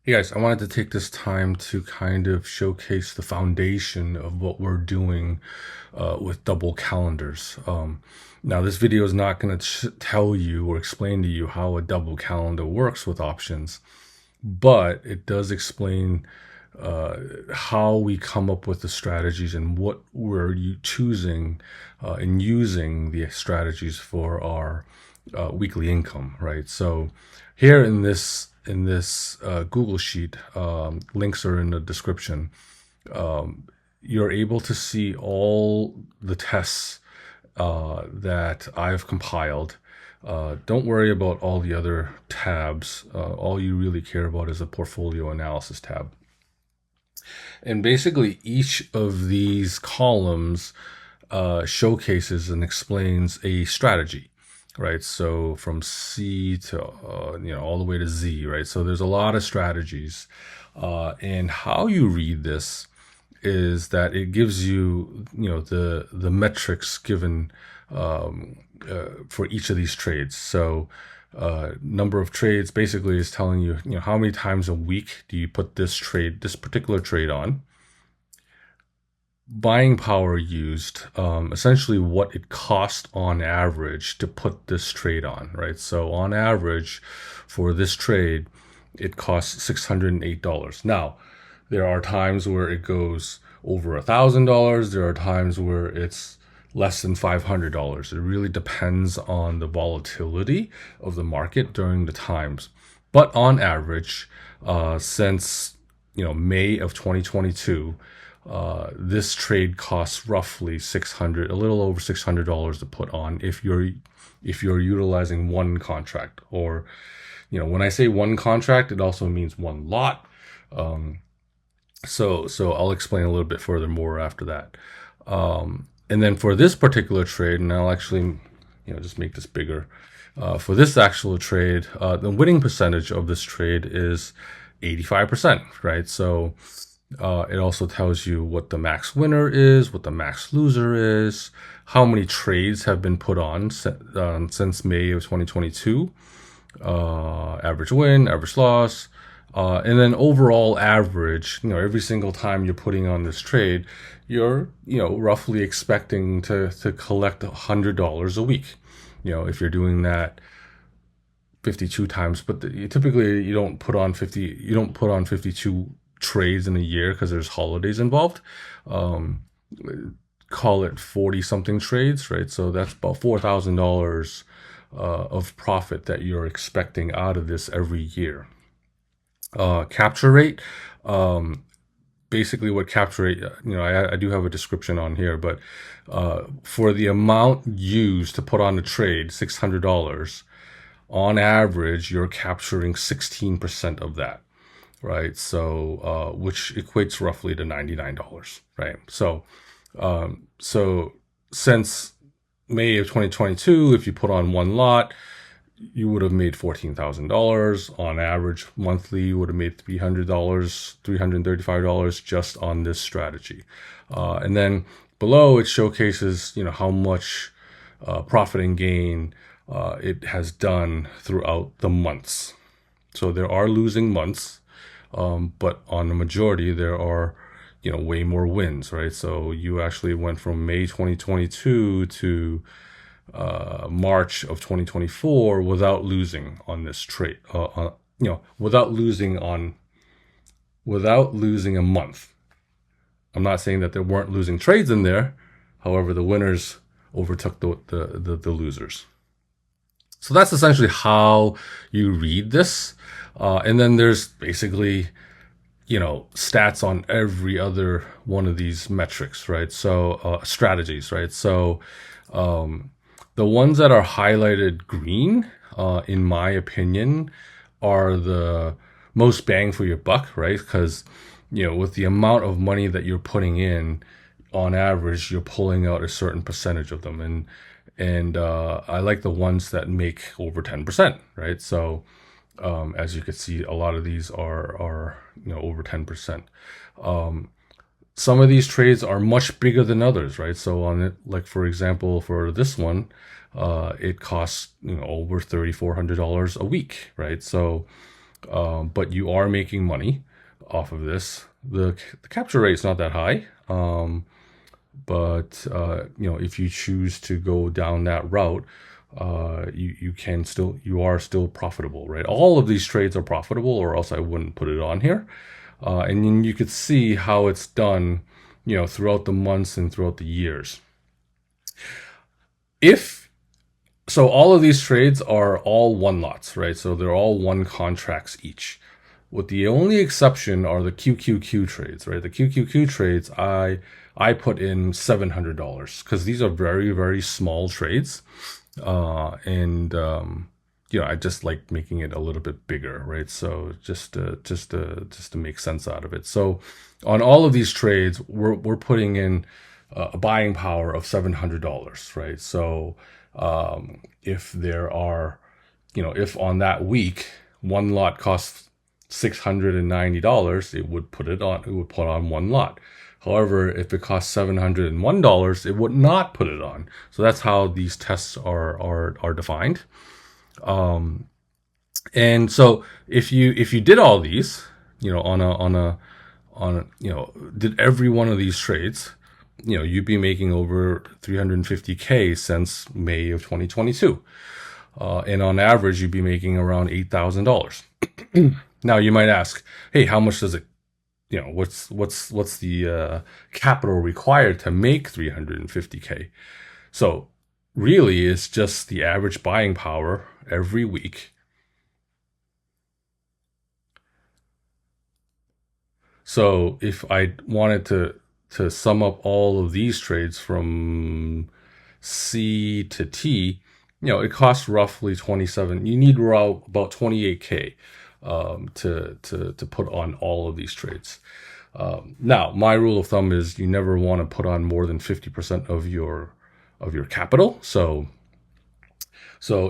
Hey guys, I wanted to take this time to kind of showcase the foundation of what we're doing with double calendars. Now, this video is not going to tell you or explain to you how a double calendar works with options, but it does explain how we come up with the strategies and what we're choosing and using the strategies for our weekly income, right? So here in this Google sheet, links are in the description. You're able to see all the tests that I've compiled. Don't worry about all the other tabs. All you really care about is the portfolio analysis tab. And basically, each of these columns showcases and explains a strategy, right? So from C to all the way to Z, right? So there's a lot of strategies, and how you read this is that it gives you the metrics given for each of these trades. So number of trades basically is telling you how many times a week do you put this particular trade on. Buying power used, essentially what it cost on average to put this trade on, right? So on average for this trade, it costs $608. Now, there are times where it goes over $1,000. There are times where it's less than $500. It really depends on the volatility of the market during the times. But on average, since May of 2022, this trade costs roughly a little over $600 to put on if you're utilizing one contract. Or when I say one contract, it also means one lot. So I'll explain a little bit further more after that. And then for this particular trade, and I'll actually just make this bigger. For this actual trade, the winning percentage of this trade is 85%, right? So it also tells you what the max winner is, what the max loser is, how many trades have been put on since May of 2022, average win, average loss, and then overall average. Every single time you're putting on this trade, you're roughly expecting to collect $100 a week. If you're doing that 52 times, but typically you don't put on 52 trades in a year because there's holidays involved. Call it 40 something trades, right? So that's about $4,000 of profit that you're expecting out of this every year. Capture rate, basically what capture rate, I do have a description on here, but for the amount used to put on a trade, $600, on average, you're capturing 16% of that, right? So, which equates roughly to $99, right? So since May of 2022, if you put on one lot, you would have made $14,000 on average. Monthly, you would have made $300, $335 just on this strategy. And then below, it showcases how much profit and gain it has done throughout the months. So there are losing months, but on the majority, there are way more wins, right? So you actually went from May 2022 to March of 2024 without losing on this trade. Without losing a month. I'm not saying that there weren't losing trades in there. However, the winners overtook the losers. So that's essentially how you read this. And then there's basically stats on every other one of these metrics, right? So strategies, right? So the ones that are highlighted green, in my opinion, are the most bang for your buck, right? Because with the amount of money that you're putting in, on average, you're pulling out a certain percentage of them, and I like the ones that make over 10%, right? So as you can see, a lot of these are over 10%. Some of these trades are much bigger than others, right? So on it, like for example, for this one, it costs over $3,400 a week, right? So but you are making money off of this. The capture rate is not that high, but if you choose to go down that route, you are still profitable, right? All of these trades are profitable, or else I wouldn't put it on here. And then you could see how it's done, throughout the months and throughout the years. So all of these trades are all one lots, right? So they're all one contracts each. With the only exception are the QQQ trades, right? The QQQ trades, I put in $700 because these are very, very small trades. I just like making it a little bit bigger, right? So just to make sense out of it. So on all of these trades, we're putting in a buying power of $700, right? So if there are, if on that week one lot costs $690, it would put on one lot. However, if it costs $701, it would not put it on. So that's how these tests are defined. And so if you did all these, did every one of these trades, you'd be making over 350K since May of 2022. And on average, you'd be making around $8,000. Now you might ask, hey, how much does it, what's the capital required to make 350K? So really, it's just the average buying power every week. So if I wanted to sum up all of these trades from C to T, it costs roughly 27. You need about 28K to put on all of these trades. Now, my rule of thumb is you never want to put on more than 50% of your capital. So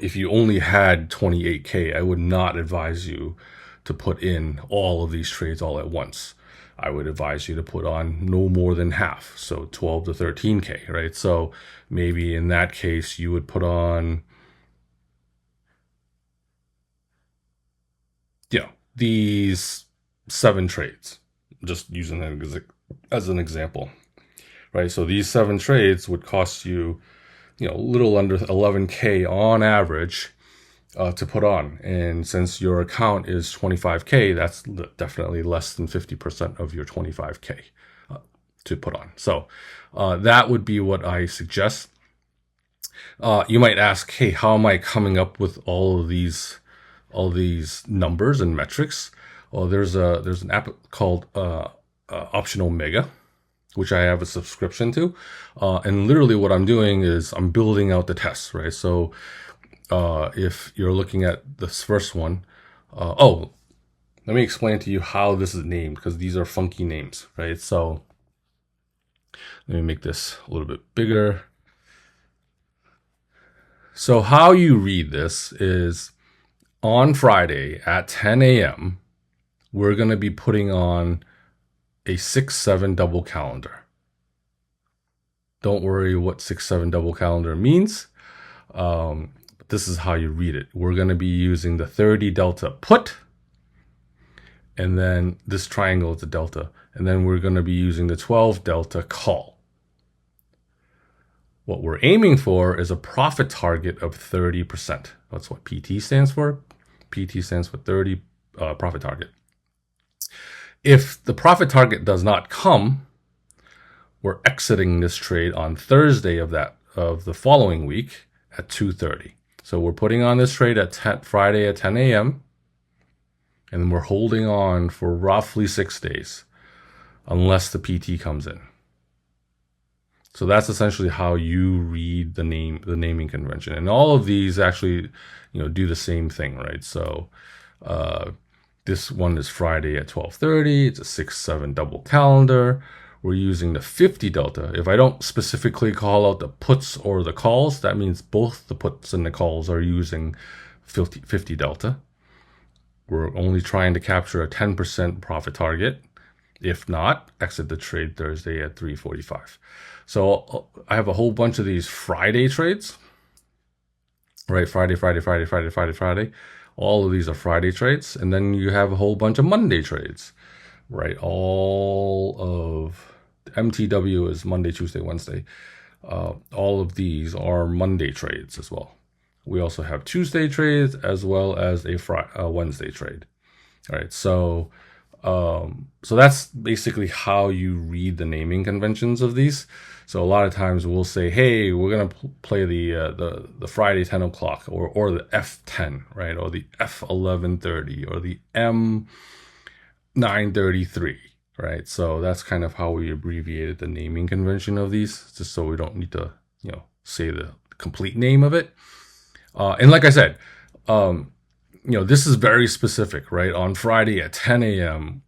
if you only had 28K, I would not advise you to put in all of these trades all at once. I would advise you to put on no more than half, so 12 to 13K, right? So maybe in that case, you would put on, these 7 trades, just using that as an example, right? So these 7 trades would cost you, a little under 11K on average to put on. And since your account is 25K, that's definitely less than 50% of your 25K to put on. So that would be what I suggest. You might ask, hey, how am I coming up with all these numbers and metrics? Well, there's an app called Optional Mega, which I have a subscription to. And literally what I'm doing is I'm building out the tests, right? So if you're looking at this first one, let me explain to you how this is named, because these are funky names, right? So let me make this a little bit bigger. So how you read this is on Friday at 10 a.m., we're going to be putting on a 6-7 double calendar. Don't worry what 6-7 double calendar means. This is how you read it. We're going to be using the 30 delta put, and then this triangle is the delta, and then we're going to be using the 12 delta call. What we're aiming for is a profit target of 30%. That's what PT stands for. PT stands for 30 profit target. If the profit target does not come, we're exiting this trade on Thursday of the following week at 2:30. So we're putting on this trade at Friday at 10 a.m. and then we're holding on for roughly 6 days, unless the PT comes in. So that's essentially how you read the naming convention. And all of these actually, do the same thing, right? So this one is Friday at 12:30. It's a 6-7 double calendar. We're using the 50 delta. If I don't specifically call out the puts or the calls, that means both the puts and the calls are using 50 delta. We're only trying to capture a 10% profit target. If not, exit the trade Thursday at 3:45. So I have a whole bunch of these Friday trades, right? Friday. All of these are Friday trades. And then you have a whole bunch of Monday trades, right? All of MTW is Monday, Tuesday, Wednesday. All of these are Monday trades as well. We also have Tuesday trades as well as a Wednesday trade. All right, so that's basically how you read the naming conventions of these. So a lot of times we'll say, hey, we're gonna play the Friday 10 o'clock or the F10, right, or the F11:30 or the M9:33, right? So that's kind of how we abbreviated the naming convention of these, just so we don't need to say the complete name of it. And like I said, this is very specific, right? On Friday at 10 a.m.,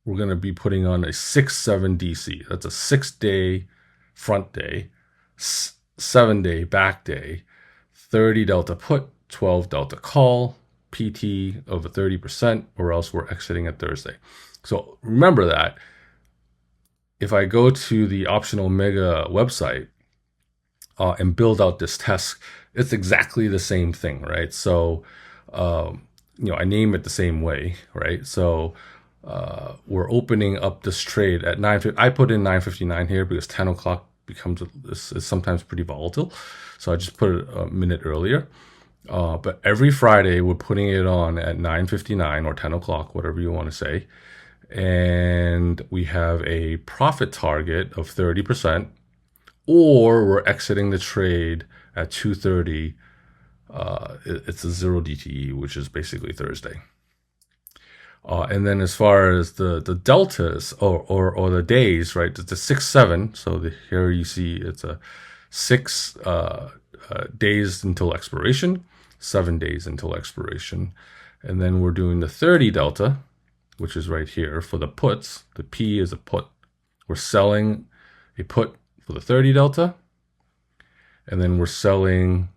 we're going to be putting on a 6-7 DC. That's a 6-day front day, 7-day back day, 30 delta put, 12 delta call, PT of a 30%, or else we're exiting at Thursday. So remember that. If I go to the Optional Mega website and build out this test, it's exactly the same thing, right? So, I name it the same way, right? So we're opening up this trade at 9:50. I put in 9:59 here because 10 o'clock is sometimes pretty volatile. So I just put it a minute earlier. But every Friday, we're putting it on at 9:59 or 10 o'clock, whatever you want to say. And we have a profit target of 30%, or we're exiting the trade at 2:30. It's a 0 DTE, which is basically Thursday. And then as far as the deltas or the days, right, it's a 6-7. So here you see it's a 6 days until expiration, 7 days until expiration. And then we're doing the 30 delta, which is right here for the puts. The P is a put. We're selling a put for the 30 delta. And then we're selling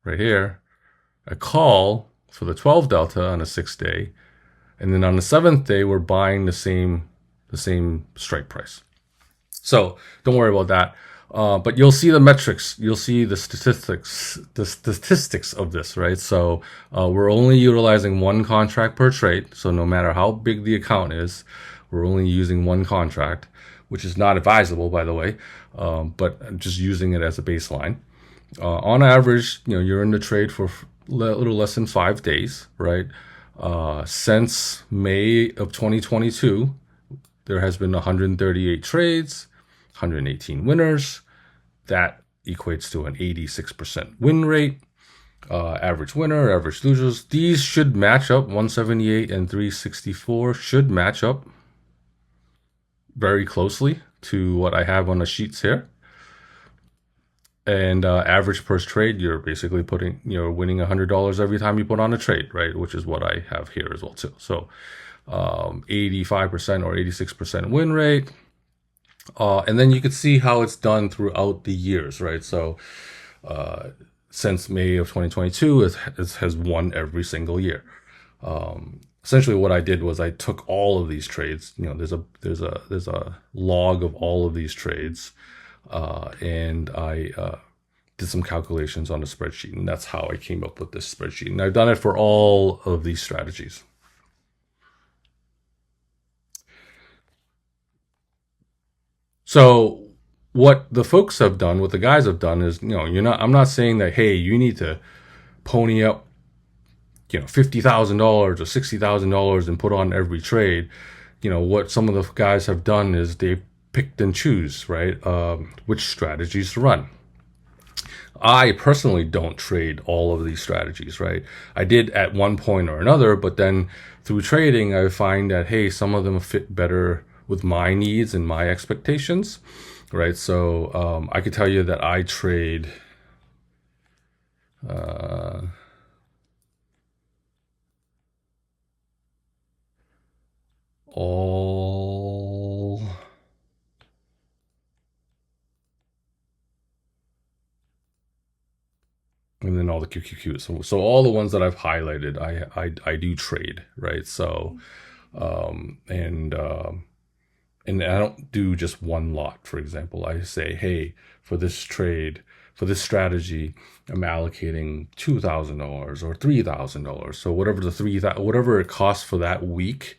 right here a call for the 12 delta on a 6-day. And then on the 7th day, we're buying the same strike price. So don't worry about that. But you'll see the metrics, you'll see the statistics of this, right? So we're only utilizing one contract per trade. So no matter how big the account is, we're only using one contract, which is not advisable, by the way, but I'm just using it as a baseline. On average, you're in the trade for a little less than 5 days, right? Since May of 2022, there has been 138 trades, 118 winners. That equates to an 86% win rate. Average winner, average losers. These should match up. 178 and 364 should match up very closely to what I have on the sheets here. And average per trade, you're basically winning $100 every time you put on a trade, right? Which is what I have here as well too. So 85% or 86% win rate. And then you can see how it's done throughout the years, right? So since May of 2022, it has won every single year. Essentially what I did was I took all of these trades. There's a log of all of these trades. And I did some calculations on the spreadsheet, and that's how I came up with this spreadsheet. And I've done it for all of these strategies. So what the folks have done, what the guys have done is, I'm not saying that, hey, you need to pony up, $50,000 or $60,000 and put on every trade. What some of the guys have done is they've picked and choose, right? Which strategies to run. I personally don't trade all of these strategies, right? I did at one point or another, but then through trading, I find that, hey, some of them fit better with my needs and my expectations, right? So I could tell you that I trade all and then all the QQQs. So all the ones that I've highlighted, I do trade, right? So and I don't do just one lot. For example, I say, hey, for this trade, for this strategy, I'm allocating $2,000 or $3,000. So whatever it costs for that week,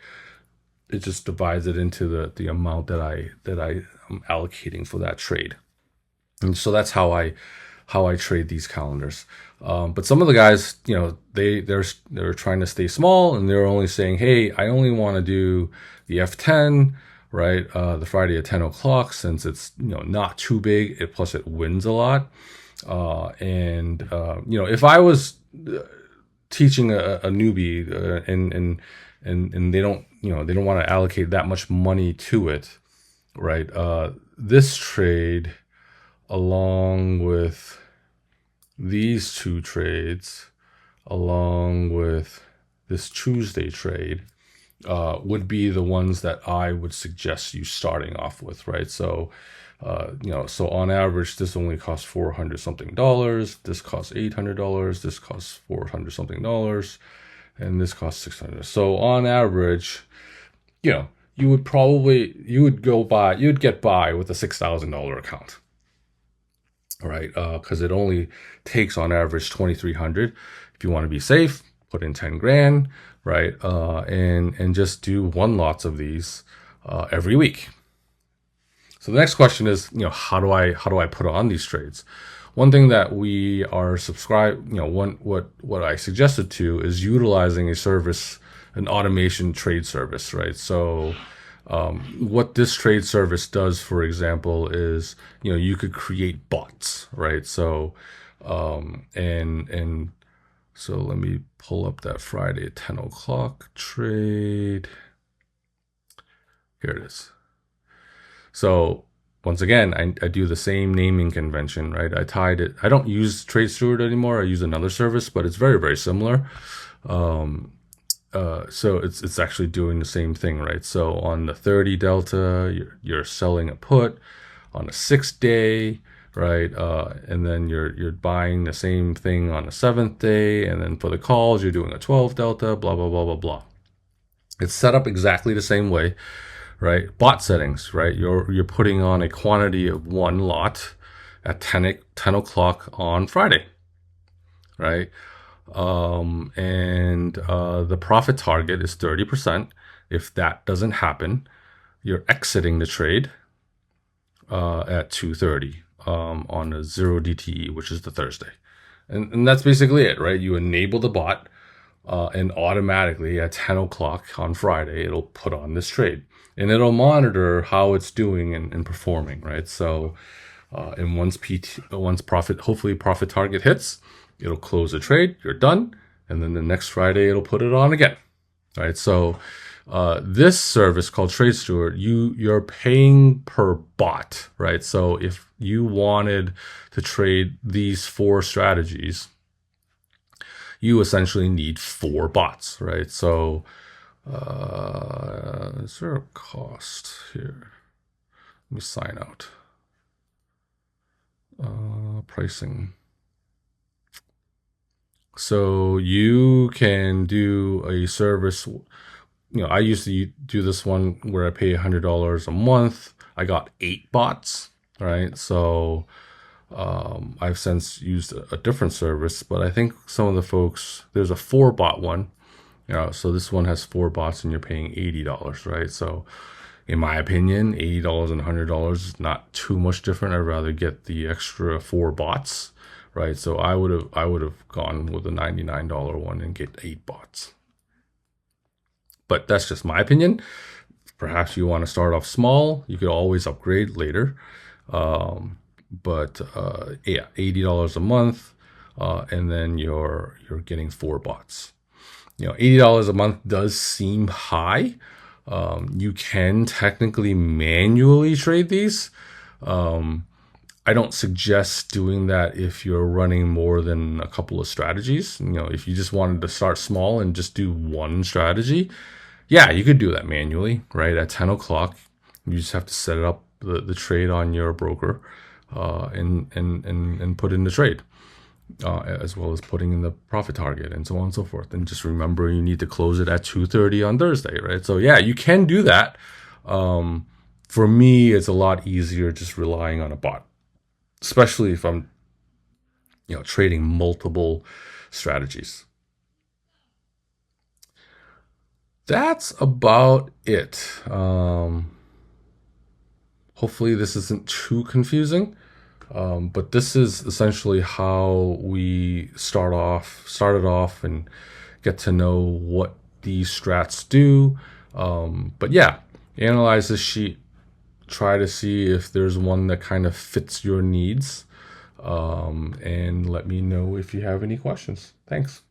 it just divides it into the amount that I am allocating for that trade. And so that's how I trade these calendars. But some of the guys, they're trying to stay small, and they're only saying, hey, I only want to do the F10, right? The Friday at 10 o'clock, since it's not too big. Plus it wins a lot. If I was teaching a newbie and they don't want to allocate that much money to it, right? This trade, along with these two trades, along with this Tuesday trade, would be the ones that I would suggest you starting off with, right? So, so on average, this only costs $400 something. This costs $800. This costs $400 something, and this costs $600. So on average, you would get by with a $6,000 account. All right, because it only takes on average 2,300. If you want to be safe, put in 10 grand, right? And just do one lots of these every week. So the next question is, how do I put on these trades? One thing that we are what I suggested to is utilizing a service, an automation trade service, right? So what this trade service does, for example, is you could create bots, right? So so let me pull up that Friday at 10 o'clock trade. Here it is. So once again, I do the same naming convention, right? I tied it. I don't use Trade Steward anymore. I use another service, but it's very, very similar. So it's actually doing the same thing, right? So on the 30 delta, you're selling a put. On the 6th day, right? And then you're buying the same thing on the 7th day, and then for the calls, you're doing a 12 delta, blah blah blah blah blah. It's set up exactly the same way, right? Bot settings, right? You're putting on a quantity of one lot at 10 o'clock on Friday, right? The profit target is 30%. If that doesn't happen, you're exiting the trade at 2:30 on the 0 DTE, which is the Thursday. And that's basically it, right? You enable the bot, and automatically at 10 o'clock on Friday, it'll put on this trade. And it'll monitor how it's doing and performing, right? So, and once hopefully profit target hits, it'll close the trade, you're done, and then the next Friday it'll put it on again, right? So this service called Trade Steward, you're paying per bot, right? So if you wanted to trade these 4 strategies, you essentially need 4 bots, right? So is there a cost here? Let me sign out. Pricing. So you can do a service. I used to do this one where I pay $100 a month. I got 8 bots, right? So I've since used a different service, but I think some of the folks, there's a 4 bot one. So this one has 4 bots and you're paying $80, right? So in my opinion, $80 and $100 is not too much different. I'd rather get the extra 4 bots, right? So I would have gone with the $99 one and get 8 bots. But that's just my opinion. Perhaps you want to start off small. You could always upgrade later. Yeah, $80 a month, and then you're getting 4 bots. $80 a month does seem high. You can technically manually trade these. I don't suggest doing that if you're running more than a couple of strategies. If you just wanted to start small and just do one strategy, yeah, you could do that manually, right? At 10 o'clock, you just have to set it up, the trade on your broker, and put in the trade, as well as putting in the profit target and so on and so forth. And just remember, you need to close it at 2:30 on Thursday, right? So yeah, you can do that. For me, it's a lot easier just relying on a bot, especially if I'm trading multiple strategies. That's about it. Hopefully this isn't too confusing, but this is essentially how we started off and get to know what these strats do. But yeah, analyze this sheet, try to see if there's one that kind of fits your needs, and let me know if you have any questions. Thanks.